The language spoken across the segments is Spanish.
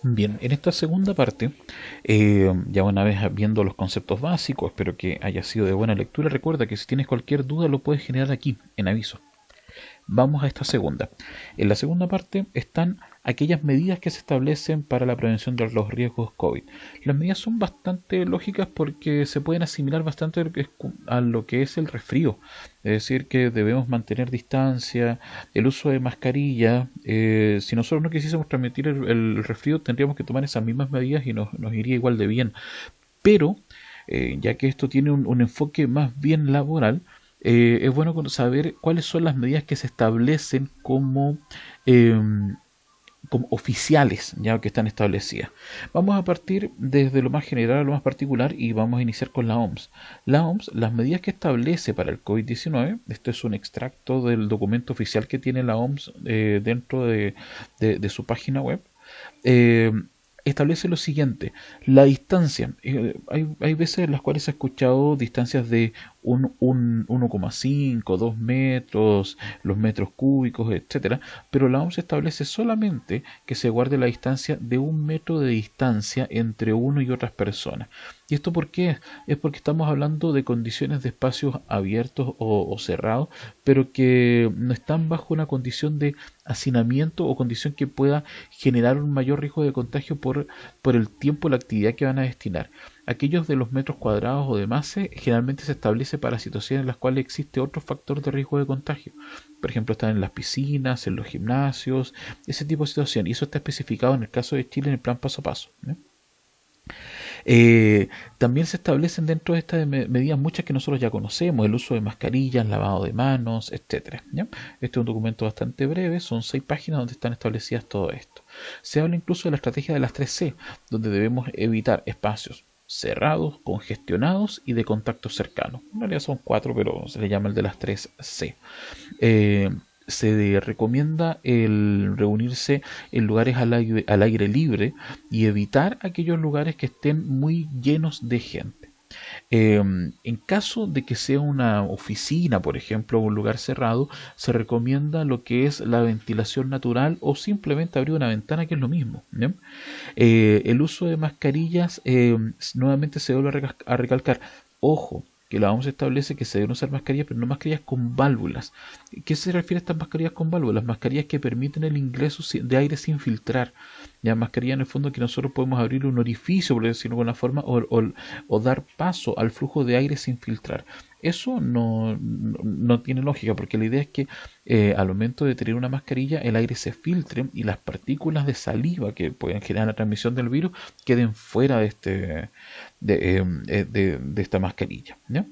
Bien, en esta segunda parte, ya una vez viendo los conceptos básicos, espero que haya sido de buena lectura. Recuerda que si tienes cualquier duda lo puedes generar aquí, en aviso. Vamos a esta segunda. En la segunda parte están aquellas medidas que se establecen para la prevención de los riesgos COVID. Las medidas son bastante lógicas porque se pueden asimilar bastante a lo que es el resfrío. Es decir, que debemos mantener distancia, el uso de mascarilla. Si nosotros no quisiésemos transmitir el resfrío, tendríamos que tomar esas mismas medidas y nos iría igual de bien. Pero, ya que esto tiene un enfoque más bien laboral, es bueno saber cuáles son las medidas que se establecen em, como oficiales, ya que están establecidas. Vamos a partir desde lo más general a lo más particular y vamos a iniciar con la OMS. La OMS, las medidas que establece para el COVID-19, esto es un extracto del documento oficial que tiene la OMS dentro de su página web. eh, Establece lo siguiente: la distancia. Hay veces en las cuales se ha escuchado distancias de 1,5, 2 metros, los metros cúbicos, etcétera, pero la OMS establece solamente que se guarde la distancia de 1 metro de distancia entre uno y otras personas. ¿Y esto por qué? Es porque estamos hablando de condiciones de espacios abiertos o cerrados, pero que no están bajo una condición de hacinamiento o condición que pueda generar un mayor riesgo de contagio por el tiempo y la actividad que van a destinar. Aquellos de los metros cuadrados o demás generalmente se establece para situaciones en las cuales existe otro factor de riesgo de contagio. Por ejemplo, están en las piscinas, en los gimnasios, ese tipo de situación. Y eso está especificado en el caso de Chile en el plan paso a paso. También se establecen dentro de estas medidas muchas que nosotros ya conocemos: el uso de mascarillas, lavado de manos, etcétera. ¿Ya? Este es un documento bastante breve, son 6 páginas donde están establecidas todo esto. Se habla incluso de la estrategia de las 3C, donde debemos evitar espacios cerrados, congestionados y de contacto cercano. En realidad son 4, pero se le llama el de las 3C. Eh, Se recomienda el reunirse en lugares al aire libre y evitar aquellos lugares que estén muy llenos de gente. En caso de que sea una oficina, por ejemplo, o un lugar cerrado, se recomienda lo que es la ventilación natural o simplemente abrir una ventana, que es lo mismo. ¿No? El uso de mascarillas, nuevamente se vuelve a recalcar. Ojo, que la OMS establece que se deben usar mascarillas, pero no mascarillas con válvulas. ¿Qué se refiere a estas mascarillas con válvulas? Mascarillas que permiten el ingreso de aire sin filtrar. Ya, mascarilla en el fondo que nosotros podemos abrir un orificio, por decirlo de alguna forma, o dar paso al flujo de aire sin filtrar. Eso no tiene lógica, porque la idea es que al momento de tener una mascarilla el aire se filtre y las partículas de saliva que pueden generar la transmisión del virus queden fuera de esta mascarilla. ¿Ya?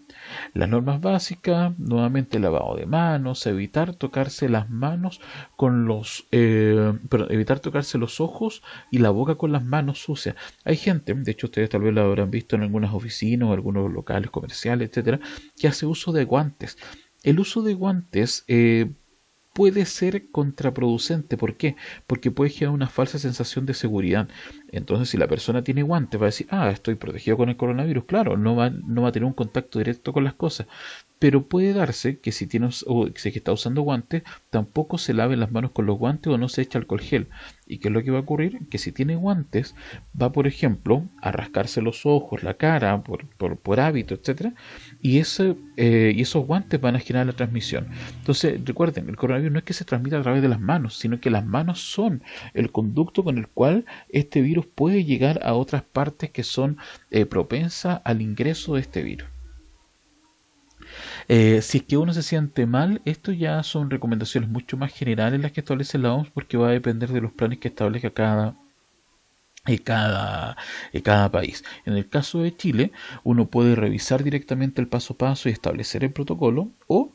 Las normas básicas, nuevamente lavado de manos, evitar tocarse las manos con evitar tocarse los ojos y la boca con las manos sucias. Hay gente, de hecho ustedes tal vez lo habrán visto en algunas oficinas o algunos locales comerciales, etcétera, que hace uso de guantes. El uso de guantes puede ser contraproducente. ¿Por qué? Porque puede generar una falsa sensación de seguridad. Entonces, si la persona tiene guantes, va a decir: ah, estoy protegido con el coronavirus. Claro, no va a tener un contacto directo con las cosas. Pero puede darse que si está usando guantes, tampoco se lave las manos con los guantes o no se echa alcohol gel. ¿Y qué es lo que va a ocurrir? Que si tiene guantes, va, por ejemplo, a rascarse los ojos, la cara, por hábito, etcétera, y esos guantes van a generar la transmisión. Entonces, recuerden, el coronavirus no es que se transmita a través de las manos, sino que las manos son el conducto con el cual este virus puede llegar a otras partes que son propensas al ingreso de este virus. Si es que uno se siente mal, esto ya son recomendaciones mucho más generales las que establece la OMS, porque va a depender de los planes que establezca cada país. En el caso de Chile, uno puede revisar directamente el paso a paso y establecer el protocolo, o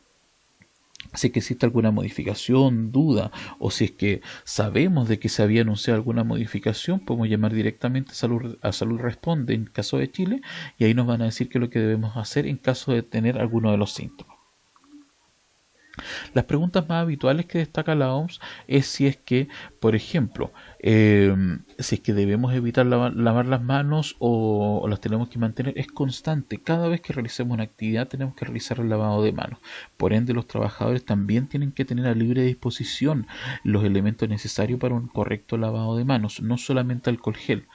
si es que existe alguna modificación, duda, o si es que sabemos de que se había anunciado alguna modificación, podemos llamar directamente a Salud Responde en caso de Chile, y ahí nos van a decir qué es lo que debemos hacer en caso de tener alguno de los síntomas. Las preguntas más habituales que destaca la OMS es si es que, por ejemplo, si es que debemos evitar lavar las manos o las tenemos que mantener. Es constante. Cada vez que realicemos una actividad tenemos que realizar el lavado de manos. Por ende, los trabajadores también tienen que tener a libre disposición los elementos necesarios para un correcto lavado de manos, no solamente alcohol gel.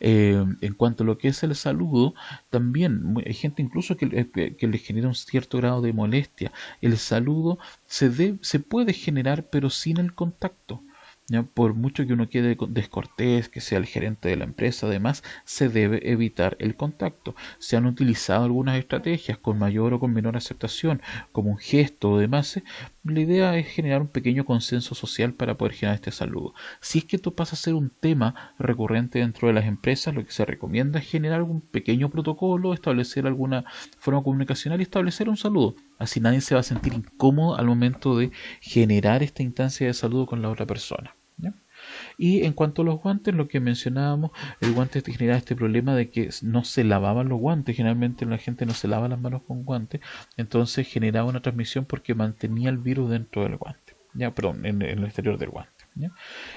En cuanto a lo que es el saludo, también hay gente incluso que le genera un cierto grado de molestia. El saludo se puede generar, pero sin el contacto. ¿Ya? Por mucho que uno quede descortés, que sea el gerente de la empresa, además, se debe evitar el contacto. Se han utilizado algunas estrategias con mayor o con menor aceptación, como un gesto o demás. La idea es generar un pequeño consenso social para poder generar este saludo. Si es que esto pasa a ser un tema recurrente dentro de las empresas, lo que se recomienda es generar un pequeño protocolo, establecer alguna forma comunicacional y establecer un saludo. Así nadie se va a sentir incómodo al momento de generar esta instancia de saludo con la otra persona. ¿Ya? Y en cuanto a los guantes, lo que mencionábamos, el guante generaba este problema de que no se lavaban los guantes. Generalmente la gente no se lava las manos con guantes, entonces generaba una transmisión porque mantenía el virus dentro del guante, ya, perdón, en el exterior del guante. ¿Ya?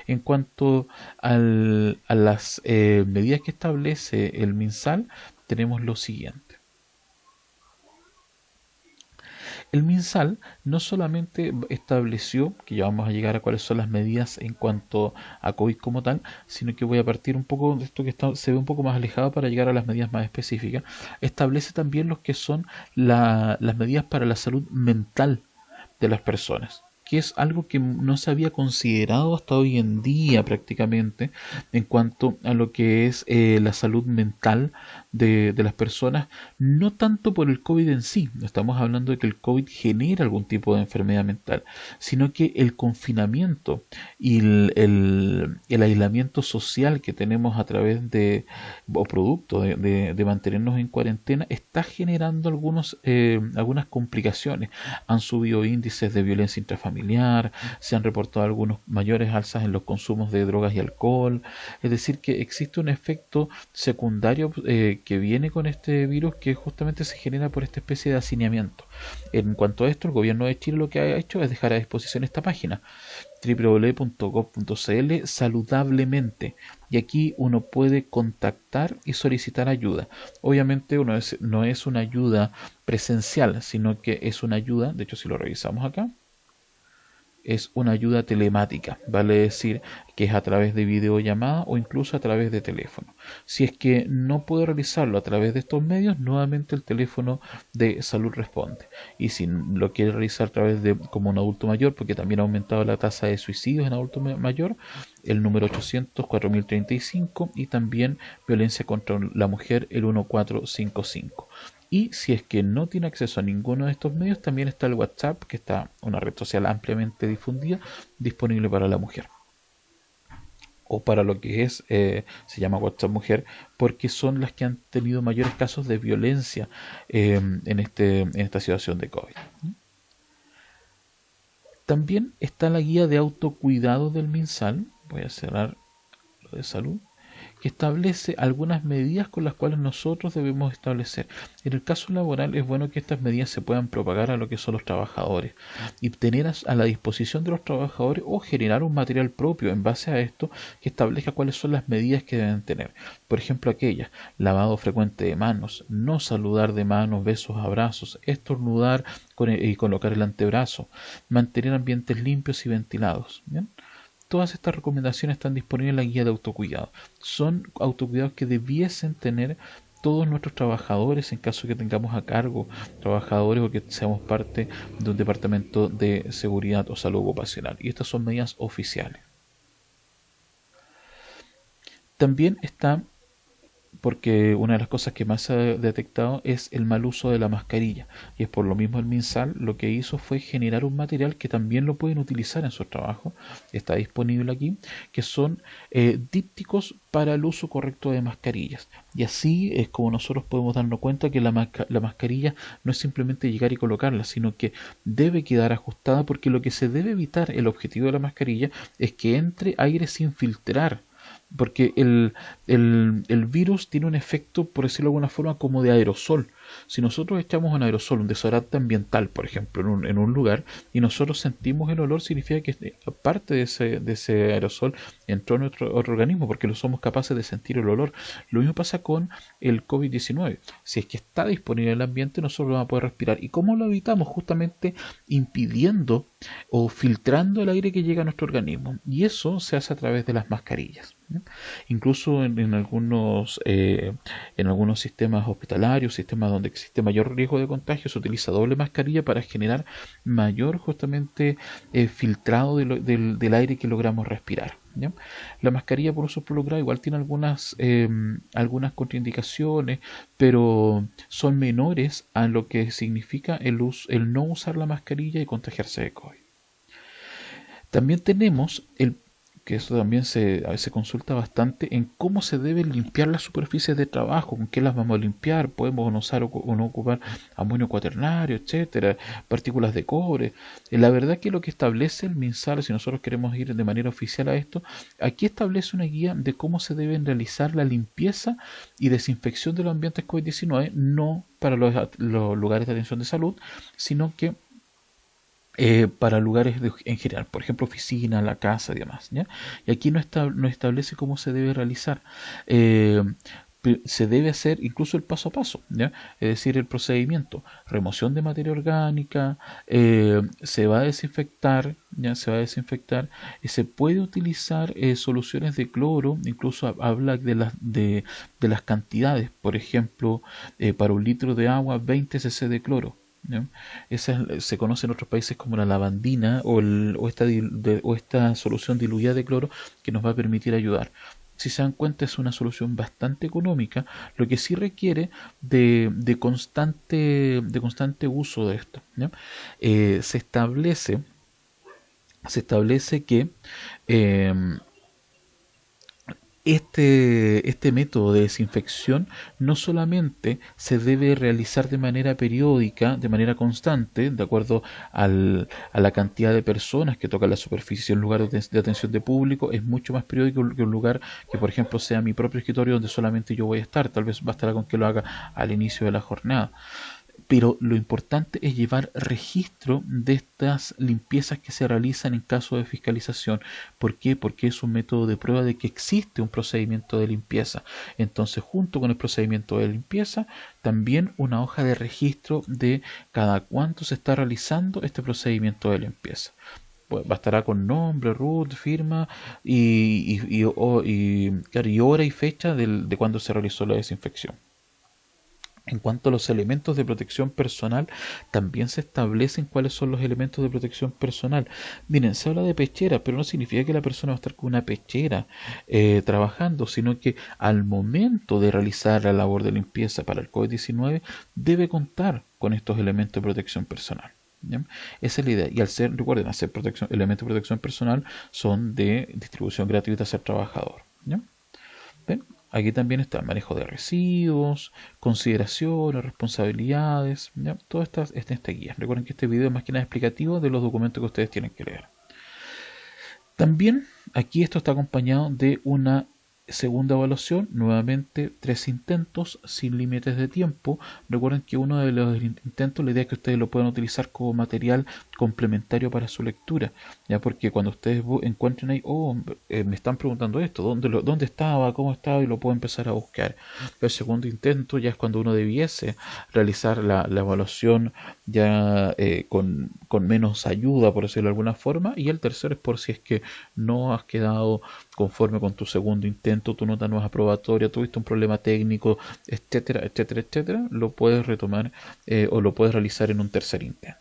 En cuanto a las medidas que establece el MinSal, tenemos lo siguiente. El MinSal no solamente estableció, que ya vamos a llegar a cuáles son las medidas en cuanto a COVID como tal, sino que voy a partir un poco de esto que se ve un poco más alejado para llegar a las medidas más específicas. Establece también lo que son las medidas para la salud mental de las personas, que es algo que no se había considerado hasta hoy en día prácticamente en cuanto a lo que es la salud mental de las personas, no tanto por el COVID en sí, no estamos hablando de que el COVID genera algún tipo de enfermedad mental, sino que el confinamiento y el aislamiento social que tenemos a través de, o producto de mantenernos en cuarentena, está generando algunas complicaciones. Han subido índices de violencia intrafamiliar, se han reportado algunos mayores alzas en los consumos de drogas y alcohol, es decir que existe un efecto secundario que viene con este virus, que justamente se genera por esta especie de hacinamiento. En cuanto a esto, el gobierno de Chile lo que ha hecho es dejar a disposición esta página www.gov.cl saludablemente, y aquí uno puede contactar y solicitar ayuda. Obviamente no es una ayuda presencial, sino que es una ayuda, de hecho si lo revisamos acá, es una ayuda telemática, vale decir que es a través de videollamada o incluso a través de teléfono. Si es que no puede realizarlo a través de estos medios, nuevamente el teléfono de salud responde. Y si lo quiere realizar a través de como un adulto mayor, porque también ha aumentado la tasa de suicidios en adulto mayor, el número 800-4035, y también violencia contra la mujer, el 1455. Y si es que no tiene acceso a ninguno de estos medios, también está el WhatsApp, que está una red social ampliamente difundida, disponible para la mujer. O para lo que es, se llama WhatsApp Mujer, porque son las que han tenido mayores casos de violencia en esta situación de COVID. También está la guía de autocuidado del MinSal, voy a cerrar lo de salud, que establece algunas medidas con las cuales nosotros debemos establecer. En el caso laboral es bueno que estas medidas se puedan propagar a lo que son los trabajadores y tener a la disposición de los trabajadores o generar un material propio en base a esto que establezca cuáles son las medidas que deben tener. Por ejemplo, aquellas: lavado frecuente de manos, no saludar de manos, besos, abrazos, estornudar y colocar el antebrazo, mantener ambientes limpios y ventilados. ¿Bien? Todas estas recomendaciones están disponibles en la guía de autocuidado. Son autocuidados que debiesen tener todos nuestros trabajadores en caso que tengamos a cargo trabajadores o que seamos parte de un departamento de seguridad o salud ocupacional. Y estas son medidas oficiales. También está, porque una de las cosas que más se ha detectado es el mal uso de la mascarilla, y es por lo mismo el MinSal lo que hizo fue generar un material que también lo pueden utilizar en su trabajo, está disponible aquí, que son dípticos para el uso correcto de mascarillas, y así es como nosotros podemos darnos cuenta que la mascarilla no es simplemente llegar y colocarla, sino que debe quedar ajustada, porque lo que se debe evitar, el objetivo de la mascarilla, es que entre aire sin filtrar, porque el virus tiene un efecto, por decirlo de alguna forma, como de aerosol. Si nosotros echamos un aerosol, un desodorante ambiental, por ejemplo, en un lugar, y nosotros sentimos el olor, significa que parte de ese aerosol entró en nuestro organismo, porque no somos capaces de sentir el olor. Lo mismo pasa con el COVID-19. Si es que está disponible en el ambiente, nosotros lo vamos a poder respirar. ¿Y cómo lo evitamos? Justamente impidiendo o filtrando el aire que llega a nuestro organismo. Y eso se hace a través de las mascarillas. Incluso en algunos sistemas hospitalarios, sistemas donde existe mayor riesgo de contagio, se utiliza doble mascarilla para generar mayor justamente filtrado del aire que logramos respirar. ¿Ya? La mascarilla por uso prolongado igual tiene algunas contraindicaciones, pero son menores a lo que significa el no usar la mascarilla y contagiarse de COVID. También tenemos que eso también a veces consulta bastante en cómo se deben limpiar las superficies de trabajo, con qué las vamos a limpiar, podemos no usar o no ocupar amonio cuaternario, etcétera, partículas de cobre. La verdad que lo que establece el MinSal, si nosotros queremos ir de manera oficial a esto, aquí establece una guía de cómo se deben realizar la limpieza y desinfección de los ambientes COVID-19, no para los lugares de atención de salud, sino que para lugares en general, por ejemplo, oficina, la casa y demás, ¿ya? Y aquí no establece cómo se debe realizar. Se debe hacer incluso el paso a paso, ¿ya? Es decir, el procedimiento: remoción de materia orgánica, se va a desinfectar, ya se va a desinfectar, se puede utilizar soluciones de cloro, incluso habla de las cantidades, por ejemplo, para un litro de agua 20 cc de cloro. ¿Ya? Se conoce en otros países como la lavandina o esta solución diluida de cloro, que nos va a permitir ayudar. Si se dan cuenta, es una solución bastante económica, lo que sí requiere de constante uso de esto, ¿ya? Se establece que este método de desinfección no solamente se debe realizar de manera periódica, de manera constante, de acuerdo a la cantidad de personas que tocan la superficie. Un lugar de atención de público es mucho más periódico que un lugar que, por ejemplo, sea mi propio escritorio donde solamente yo voy a estar. Tal vez bastará con que lo haga al inicio de la jornada. Pero lo importante es llevar registro de estas limpiezas que se realizan en caso de fiscalización. ¿Por qué? Porque es un método de prueba de que existe un procedimiento de limpieza. Entonces, junto con el procedimiento de limpieza, también una hoja de registro de cada cuánto se está realizando este procedimiento de limpieza. Pues bastará con nombre, root, firma y hora y fecha de cuando se realizó la desinfección. En cuanto a los elementos de protección personal, también se establecen cuáles son los elementos de protección personal. Miren, se habla de pechera, pero no significa que la persona va a estar con una pechera trabajando, sino que al momento de realizar la labor de limpieza para el COVID-19 debe contar con estos elementos de protección personal. ¿Ya? Esa es la idea. Y recuerden, elementos de protección personal son de distribución gratuita a ser trabajador. ¿Ya? ¿Ven? Aquí también está el manejo de residuos, consideraciones, responsabilidades, ¿ya? Todo está en esta guía. Recuerden que este video es más que nada explicativo de los documentos que ustedes tienen que leer. También aquí esto está acompañado de una segunda evaluación, nuevamente 3 intentos sin límites de tiempo. Recuerden que uno de los intentos, la idea es que ustedes lo puedan utilizar como material complementario para su lectura, ya, porque cuando ustedes encuentren ahí, me están preguntando esto, ¿dónde estaba? ¿Cómo estaba? Y lo puedo empezar a buscar. El segundo intento ya es cuando uno debiese realizar la evaluación ya con menos ayuda, por decirlo de alguna forma, y el tercero es por si es que no has quedado conforme con tu segundo intento, tu nota no es aprobatoria, tuviste un problema técnico, etcétera, etcétera, etcétera, lo puedes retomar o lo puedes realizar en un tercer intento.